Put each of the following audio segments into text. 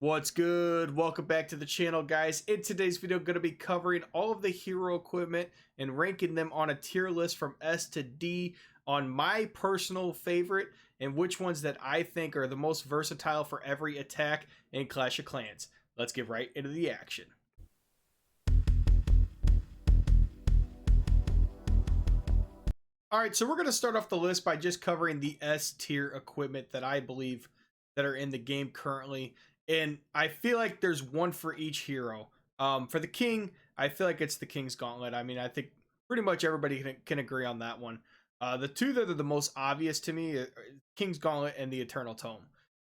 What's good? Welcome back to the channel, guys. In today's video, I'm going to be covering all of the hero equipment and ranking them on a tier list from S to D on my personal favorite and which ones that I think are the most versatile for every attack in Clash of Clans. Let's get right into the action. All right, so we're going to start off the list by just covering the S tier equipment that I believe that are in the game currently. And I feel like there's one for each hero. For the King, I feel like it's the King's Gauntlet. I mean, I think pretty much everybody can agree on that one. The two that are the most obvious to me are King's Gauntlet and the Eternal Tome.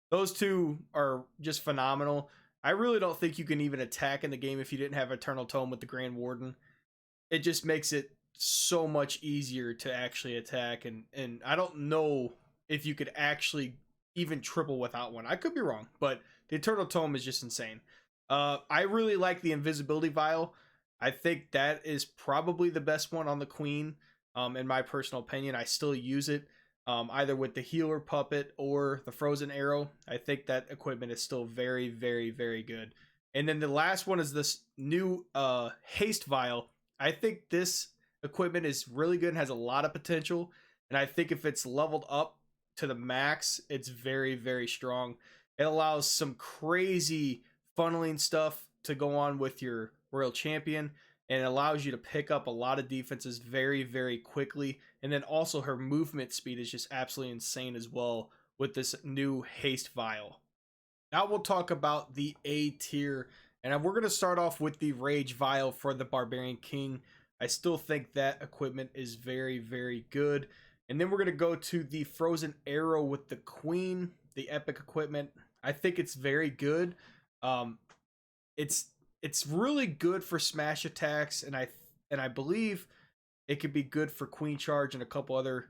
Those two are just phenomenal. I really don't think you can even attack in the game if you didn't have Eternal Tome with the Grand Warden. It just makes it so much easier to actually attack, and I don't know if you could actually even triple without one. I could be wrong, but the Eternal Tome is just insane. I really like the Invisibility Vial. I think that is probably the best one on the Queen, in my personal opinion. I still use it, either with the Healer Puppet or the Frozen Arrow. I think that equipment is still very, very, very good. And then the last one is this new Haste Vial. I think this equipment is really good and has a lot of potential. And I think if it's leveled up to the max, it's very, very strong. It allows some crazy funneling stuff to go on with your Royal Champion, and it allows you to pick up a lot of defenses very, very quickly. And then also her movement speed is just absolutely insane as well with this new Haste Vial. Now we'll talk about the A tier, and we're going to start off with the Rage Vial for the Barbarian King. I still think that equipment is very, very good. And then we're going to go to the Frozen Arrow with the Queen, the epic equipment. I think it's very good. It's really good for smash attacks, and I believe it could be good for Queen Charge and a couple other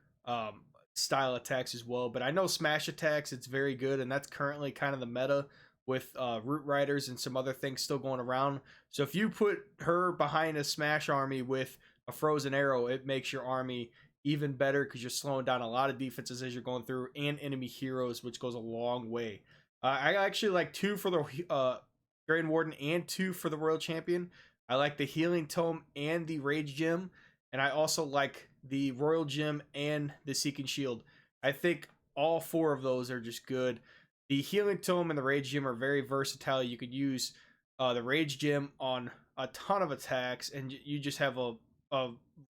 style attacks as well. But I know smash attacks, it's very good, and that's currently kind of the meta with Root Riders and some other things still going around. So if you put her behind a smash army with a Frozen Arrow, it makes your army even better because you're slowing down a lot of defenses as you're going through, and enemy heroes, which goes a long way. I actually like 2 for the Grand Warden and 2 for the Royal Champion. I like the Healing Tome and the Rage Gem, and I also like the Royal Gem and the Seeking Shield. I think all 4 of those are just good. The Healing Tome and the Rage Gem are very versatile. You could use the Rage Gem on a ton of attacks, and you just have a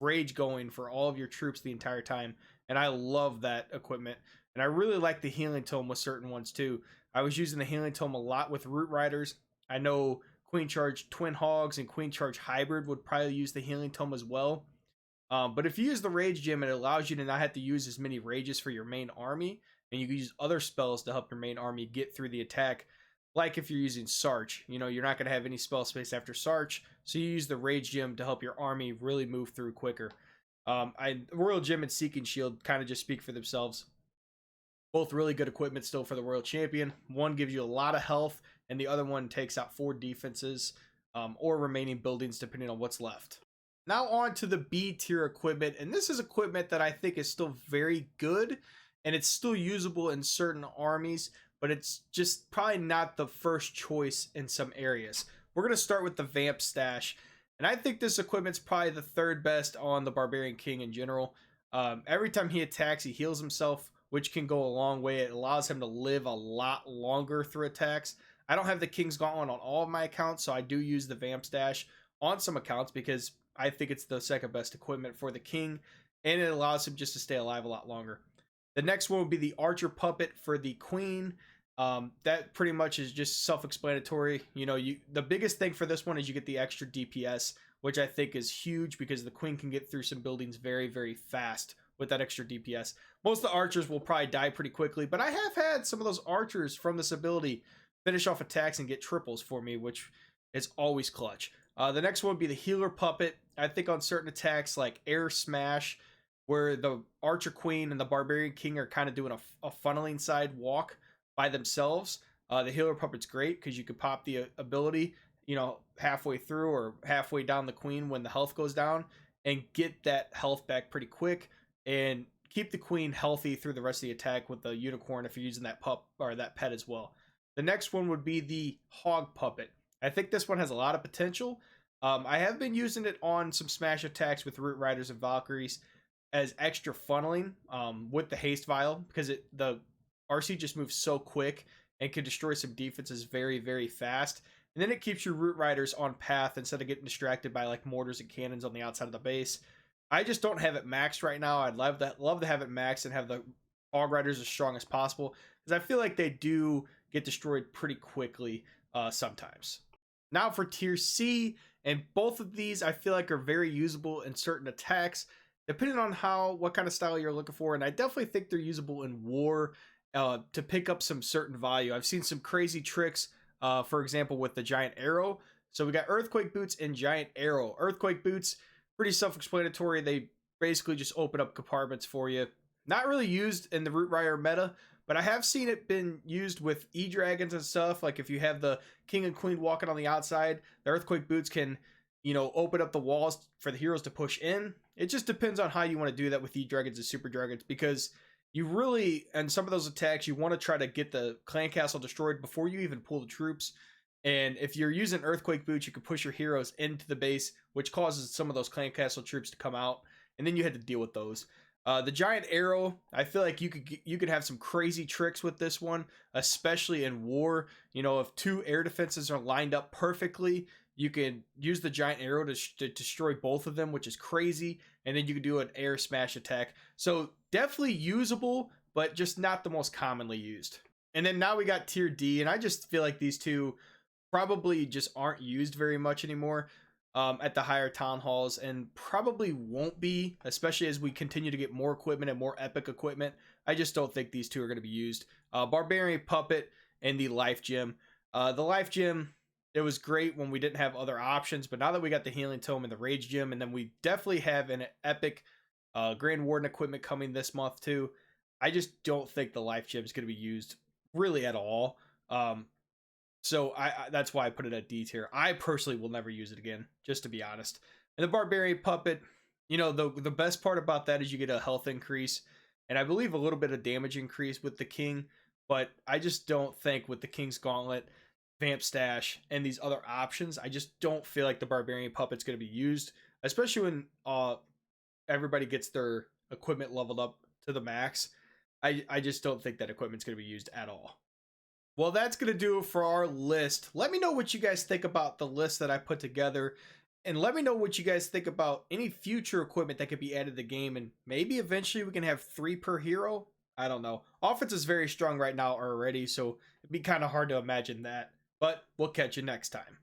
rage going for all of your troops the entire time. And I love that equipment. And I really like the Healing Tome with certain ones too. I was using the Healing Tome a lot with Root Riders. I know Queen Charge Twin Hogs and Queen Charge Hybrid would probably use the Healing Tome as well. But if you use the Rage Gem, it allows you to not have to use as many rages for your main army, and you can use other spells to help your main army get through the attack. Like if you're using Sarch, you know, you're not going to have any spell space after Sarch, so you use the Rage Gem to help your army really move through quicker. Royal Gem and Seeking Shield kind of just speak for themselves. Both really good equipment still for the Royal Champion. One gives you a lot of health, and the other one takes out 4 defenses or remaining buildings depending on what's left. Now on to the B tier equipment, and this is equipment that I think is still very good, and it's still usable in certain armies, but it's just probably not the first choice in some areas. We're going to start with the Vamp Stash, and I think this equipment's probably the 3rd best on the Barbarian King in general. Every time he attacks, he heals himself, which can go a long way. It allows him to live a lot longer through attacks. I don't have the King's Gauntlet on all of my accounts, so I do use the Vamp Stash on some accounts because I think it's the 2nd best equipment for the King, and it allows him just to stay alive a lot longer. The next one would be the Archer Puppet for the Queen. That pretty much is just self-explanatory. You know, the biggest thing for this one is you get the extra DPS, which I think is huge because the Queen can get through some buildings very, very fast with that extra DPS. Most of the archers will probably die pretty quickly, but I have had some of those archers from this ability finish off attacks and get triples for me, which is always clutch. The next one would be the Healer Puppet. I think on certain attacks like Air Smash, where the Archer Queen and the Barbarian King are kind of doing a funneling side walk by themselves, the Healer Puppet's great because you could pop the ability, you know, halfway through or halfway down the Queen when the health goes down and get that health back pretty quick and keep the Queen healthy through the rest of the attack with the Unicorn if you're using that pup or that pet as well. The next one would be the Hog Puppet. I think this one has a lot of potential. I have been using it on some smash attacks with Root Riders and Valkyries as extra funneling with the Haste Vial, because the RC just moves so quick and can destroy some defenses very, very fast. And then it keeps your Root Riders on path instead of getting distracted by like mortars and cannons on the outside of the base. I just don't have it maxed right now. I'd love to have it maxed and have the Hog Riders as strong as possible, because I feel like they do get destroyed pretty quickly sometimes. Now for tier C, and both of these I feel like are very usable in certain attacks, depending on what kind of style you're looking for. And I definitely think they're usable in war to pick up some certain value. I've seen some crazy tricks, for example, with the Giant Arrow. So we got Earthquake Boots and Giant Arrow. Earthquake Boots, pretty self-explanatory. They basically just open up compartments for you. Not really used in the Root Rider meta, but I have seen it been used with E-Dragons and stuff. Like if you have the King and Queen walking on the outside, the Earthquake Boots can, open up the walls for the heroes to push in. It just depends on how you want to do that with E-Dragons and Super Dragons, because you really, and some of those attacks, you want to try to get the clan castle destroyed before you even pull the troops. And if you're using Earthquake Boots, you can push your heroes into the base, which causes some of those clan castle troops to come out, and then you had to deal with those. The Giant Arrow, I feel like you could have some crazy tricks with this one, especially in war. If two air defenses are lined up perfectly, you can use the Giant Arrow to destroy both of them, which is crazy, and then you can do an air smash attack. So definitely usable, but just not the most commonly used. And then now we got tier D, and I just feel like these two probably just aren't used very much anymore at the higher town halls, and probably won't be, especially as we continue to get more equipment and more epic equipment. I just don't think these two are going to be used. Barbarian Puppet and the Life Gem. The Life Gem, it was great when we didn't have other options, but now that we got the Healing Tome and the Rage Gem, and then we definitely have an epic Grand Warden equipment coming this month too, I just don't think the Life Gem is going to be used really at all. So that's why I put it at D tier. I personally will never use it again, just to be honest. And the Barbarian Puppet, the best part about that is you get a health increase, and I believe a little bit of damage increase with the King, but I just don't think with the King's Gauntlet, Vamp Stash, and these other options, I just don't feel like the Barbarian Puppet's going to be used, especially when everybody gets their equipment leveled up to the max. I just don't think that equipment's going to be used at all. Well, that's going to do it for our list. Let me know what you guys think about the list that I put together. And let me know what you guys think about any future equipment that could be added to the game. And maybe eventually we can have 3 per hero. I don't know. Offense is very strong right now already, so it'd be kind of hard to imagine that. But we'll catch you next time.